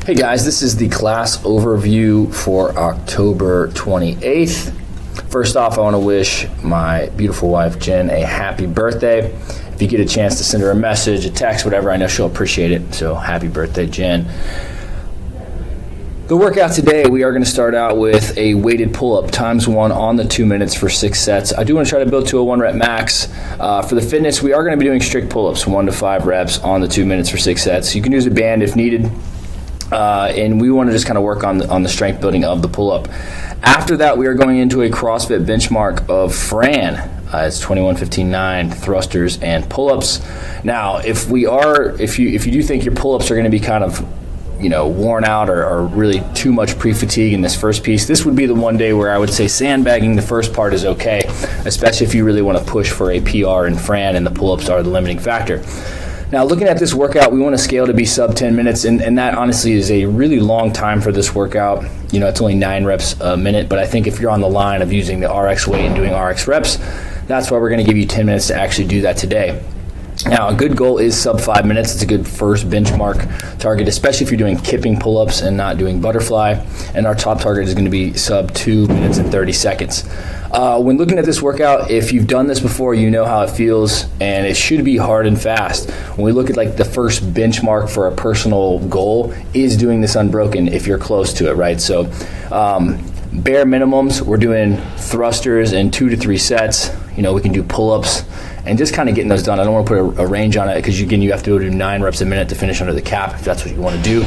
Hey guys, this is the class overview for October 28th. First off, I want to wish my beautiful wife Jen a happy birthday. If you get a chance to send her a message, a text, whatever, I know she'll appreciate it. So happy birthday, Jen. The workout today, we are going to start out with a weighted pull-up times 1 on the 2 minutes for 6 sets. I do want to try to build to a 1 rep max. For the fitness, we are going to be doing strict pull-ups, 1 to 5 reps on the 2 minutes for 6 sets. You can use a band if needed. And we want to just kind of work on the strength building of the pull-up. After that, we are going into a CrossFit benchmark of Fran. It's 21-15-9 thrusters and pull-ups. Now, if you do think your pull-ups are going to be kind of worn out or really too much pre-fatigue in this first piece, this would be the one day where I would say sandbagging the first part is okay, especially if you really want to push for a PR in Fran and the pull-ups are the limiting factor. Now, looking at this workout, we want to scale to be sub 10 minutes, and that honestly is a really long time for this workout. It's only 9 reps a minute, but I think if you're on the line of using the RX weight and doing RX reps, that's why we're going to give you 10 minutes to actually do that today. Now, a good goal is sub 5 minutes. It's a good first benchmark target, especially if you're doing kipping pull-ups and not doing butterfly. And our top target is going to be sub 2 minutes and 30 seconds. When looking at this workout, if you've done this before, you know how it feels, and it should be hard and fast. When we look at the first benchmark for a personal goal is doing this unbroken if you're close to it, right? So bare minimums, we're doing thrusters in 2 to 3 sets. We can do pull-ups and just kind of getting those done. I don't want to put a range on it because, again, you have to go do 9 reps a minute to finish under the cap if that's what you want to do.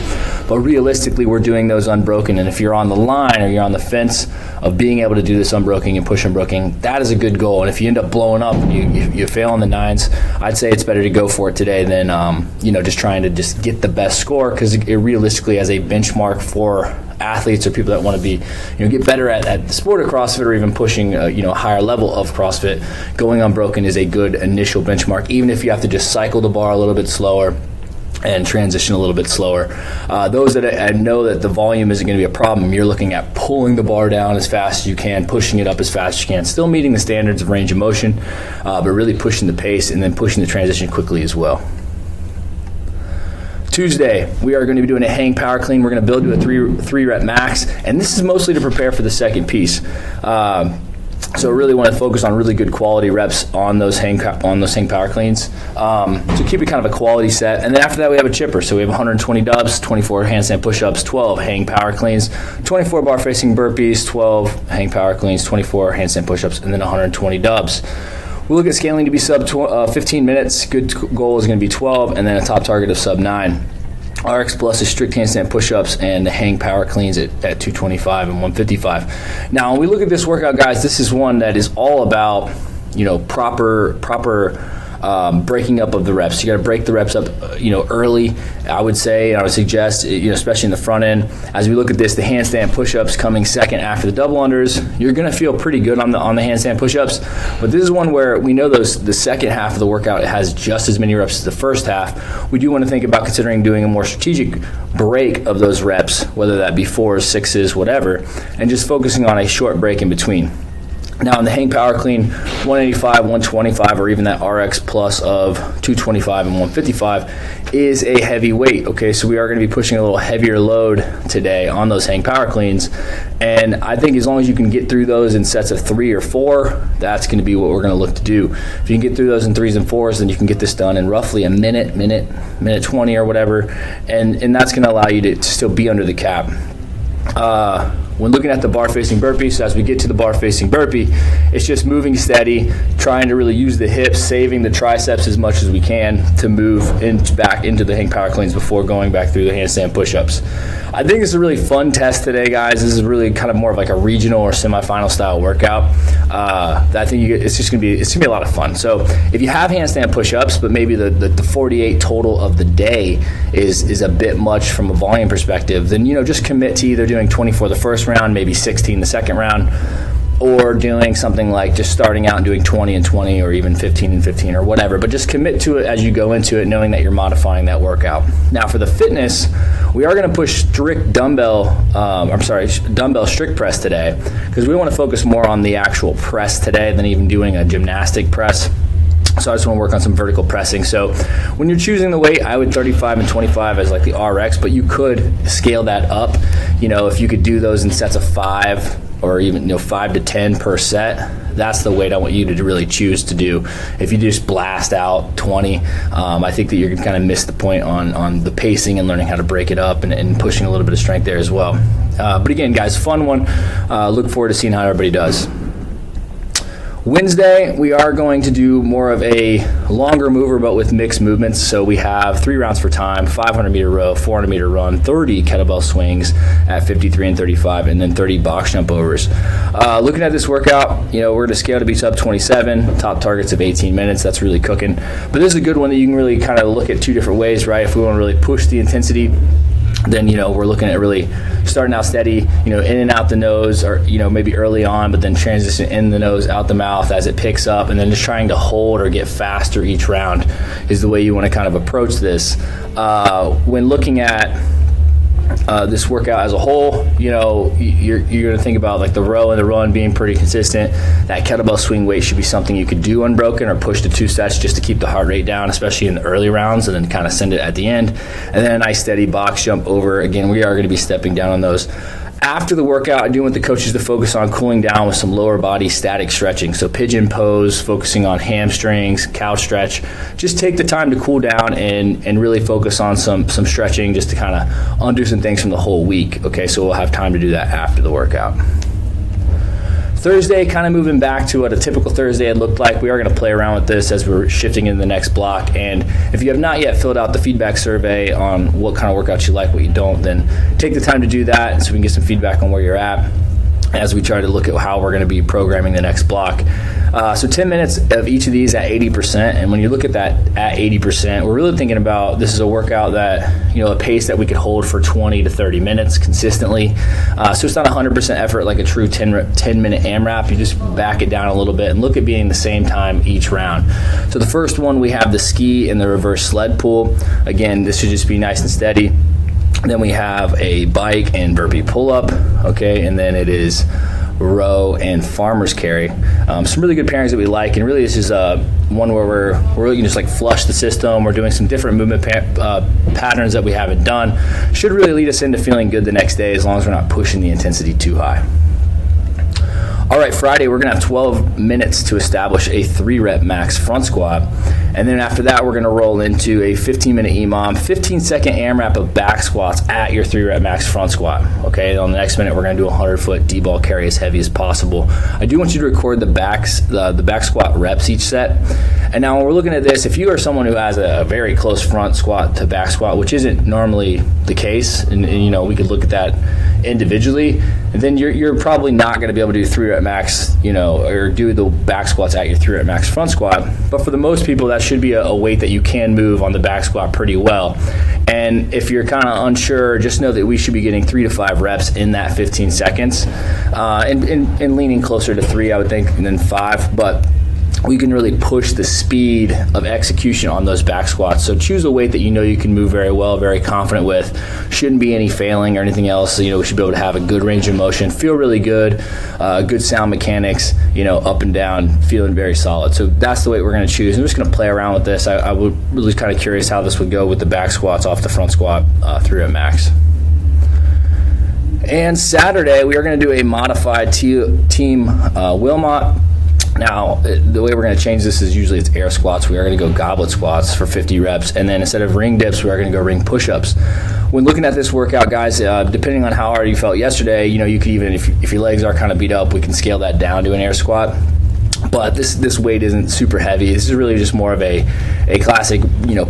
But realistically, we're doing those unbroken. And if you're on the line or you're on the fence of being able to do this unbroken and push unbroken, that is a good goal. And if you end up blowing up and you fail on the 9s, I'd say it's better to go for it today than just trying to just get the best score, because realistically, as a benchmark for athletes or people that want to be, get better at the sport of CrossFit or even pushing a higher level of CrossFit, going unbroken is a good initial benchmark, even if you have to just cycle the bar a little bit slower and transition a little bit slower. Those that I know that the volume isn't going to be a problem, you're looking at pulling the bar down as fast as you can, pushing it up as fast as you can, still meeting the standards of range of motion, but really pushing the pace and then pushing the transition quickly as well. Tuesday, we are going to be doing a hang power clean. We're going to build to a 3 rep max, and this is mostly to prepare for the second piece. So really want to focus on really good quality reps on those hang power cleans. So keep it kind of a quality set. And then after that, we have a chipper. So we have 120 dubs, 24 handstand push-ups, 12 hang power cleans, 24 bar facing burpees, 12 hang power cleans, 24 handstand push-ups, and then 120 dubs. We look at scaling to be sub 15 minutes. Good goal is going to be 12, and then a top target of sub 9. RX Plus is strict handstand push-ups and the hang power cleans at 225 and 155. Now, when we look at this workout, guys, this is one that is all about proper breaking up of the reps. You got to break the reps up early, I would say, and I would suggest, especially in the front end. As we look at this, the handstand push-ups coming second after the double unders, you're going to feel pretty good on the handstand push-ups, but this is one where we know the second half of the workout has just as many reps as the first half. We do want to think about considering doing a more strategic break of those reps, whether that be 4s, 6s, whatever, and just focusing on a short break in between. Now, in the hang power clean, 185, 125, or even that RX Plus of 225 and 155 is a heavy weight, okay? So we are going to be pushing a little heavier load today on those hang power cleans, and I think as long as you can get through those in sets of 3 or 4, that's going to be what we're going to look to do. If you can get through those in 3s and 4s, then you can get this done in roughly a minute 20 or whatever, and that's going to allow you to still be under the cap. When looking at the bar facing burpee, so as we get to the bar facing burpee, it's just moving steady, trying to really use the hips, saving the triceps as much as we can to move back into the hang power cleans before going back through the handstand push-ups. I think it's a really fun test today, guys. This is really kind of more of like a regional or semifinal style workout. I think it's gonna be a lot of fun. So if you have handstand push-ups, but maybe the 48 total of the day is a bit much from a volume perspective, then just commit to either doing 24 the first round, maybe 16 the second round, or doing something like just starting out and doing 20 and 20 or even 15 and 15 or whatever, but just commit to it as you go into it, knowing that you're modifying that workout. Now for the fitness, we are going to push strict dumbbell strict press today, because we want to focus more on the actual press today than even doing a gymnastic press. So I just want to work on some vertical pressing. So when you're choosing the weight, I would 35 and 25 as like the RX, but you could scale that up. If you could do those in sets of 5 or even 5 to 10 per set, that's the weight I want you to really choose to do. If you just blast out 20, I think that you're going to kind of miss the point on the pacing and learning how to break it up and pushing a little bit of strength there as well. But again, guys, fun one. Look forward to seeing how everybody does. Wednesday, we are going to do more of a longer mover, but with mixed movements. So we have 3 rounds for time, 500-meter row, 400-meter run, 30 kettlebell swings at 53 and 35, and then 30 box jump overs. Looking at this workout, we're going to scale to be sub 27, top targets of 18 minutes. That's really cooking. But this is a good one that you can really kind of look at 2 different ways, right? If we want to really push the intensity, then we're looking at really starting out steady, in and out the nose, or maybe early on, but then transition in the nose, out the mouth as it picks up, and then just trying to hold or get faster each round is the way you want to kind of approach this. When looking at this workout as a whole, you're going to think about like the row and the run being pretty consistent. That kettlebell swing weight should be something you could do unbroken or push to 2 sets just to keep the heart rate down, especially in the early rounds, and then kind of send it at the end. And then a nice steady box jump over. Again, we are going to be stepping down on those. After the workout, I do want the coaches to focus on cooling down with some lower body static stretching. So pigeon pose, focusing on hamstrings, couch stretch. Just take the time to cool down and really focus on some stretching just to kind of undo some things from the whole week. Okay, so we'll have time to do that after the workout. Thursday, kind of moving back to what a typical Thursday had looked like. We are going to play around with this as we're shifting into the next block. And if you have not yet filled out the feedback survey on what kind of workouts you like, what you don't, then take the time to do that so we can get some feedback on where you're at as we try to look at how we're going to be programming the next block. So 10 minutes of each of these at 80%. And when you look at that at 80%, we're really thinking about this is a workout that, a pace that we could hold for 20 to 30 minutes consistently. So it's not 100% effort like a true 10-minute AMRAP. You just back it down a little bit and look at being the same time each round. So the first one, we have the ski and the reverse sled pull. Again, this should just be nice and steady. Then we have a bike and burpee pull-up, okay, and then it is row and farmer's carry. Some really good pairings that we like, and really this is one where we're really just like flush the system. We're doing some different movement patterns that we haven't done. Should really lead us into feeling good the next day as long as we're not pushing the intensity too high. All right, Friday, we're going to have 12 minutes to establish a 3-rep max front squat. And then after that, we're going to roll into a 15-minute EMOM, 15-second AMRAP of back squats at your 3-rep max front squat. Okay, on the next minute, we're going to do a 100-foot D-ball carry as heavy as possible. I do want you to record the back squat reps each set. And now when we're looking at this, if you are someone who has a very close front squat to back squat, which isn't normally the case, and we could look at that individually, then you're probably not going to be able to do 3-rep max, or do the back squats at your 3-rep max front squat. But for the most people, that should be a weight that you can move on the back squat pretty well. And if you're kind of unsure, just know that we should be getting 3 to 5 reps in that 15 seconds, and leaning closer to 3, I would think, and then 5. But we can really push the speed of execution on those back squats. So choose a weight that you can move very well, very confident with. Shouldn't be any failing or anything else. We should be able to have a good range of motion, feel really good, good sound mechanics, up and down, feeling very solid. So that's the weight we're going to choose. I'm just going to play around with this. I was really kind of curious how this would go with the back squats off the front squat 3-rep max. And Saturday, we are going to do a modified team Wilmot. Now, the way we're going to change this is usually it's air squats. We are going to go goblet squats for 50 reps. And then instead of ring dips, we are going to go ring push-ups. When looking at this workout, guys, depending on how hard you felt yesterday, you could even, if your legs are kind of beat up, we can scale that down to an air squat. But this weight isn't super heavy. This is really just more of a classic,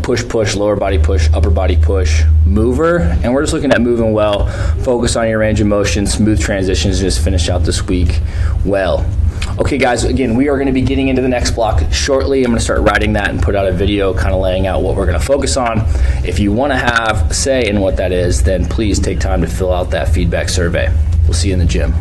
push, lower body push, upper body push mover. And we're just looking at moving well, focus on your range of motion, smooth transitions, just finish out this week well. Okay, guys, again, we are going to be getting into the next block shortly. I'm going to start writing that and put out a video kind of laying out what we're going to focus on. If you want to have say in what that is, then please take time to fill out that feedback survey. We'll see you in the gym.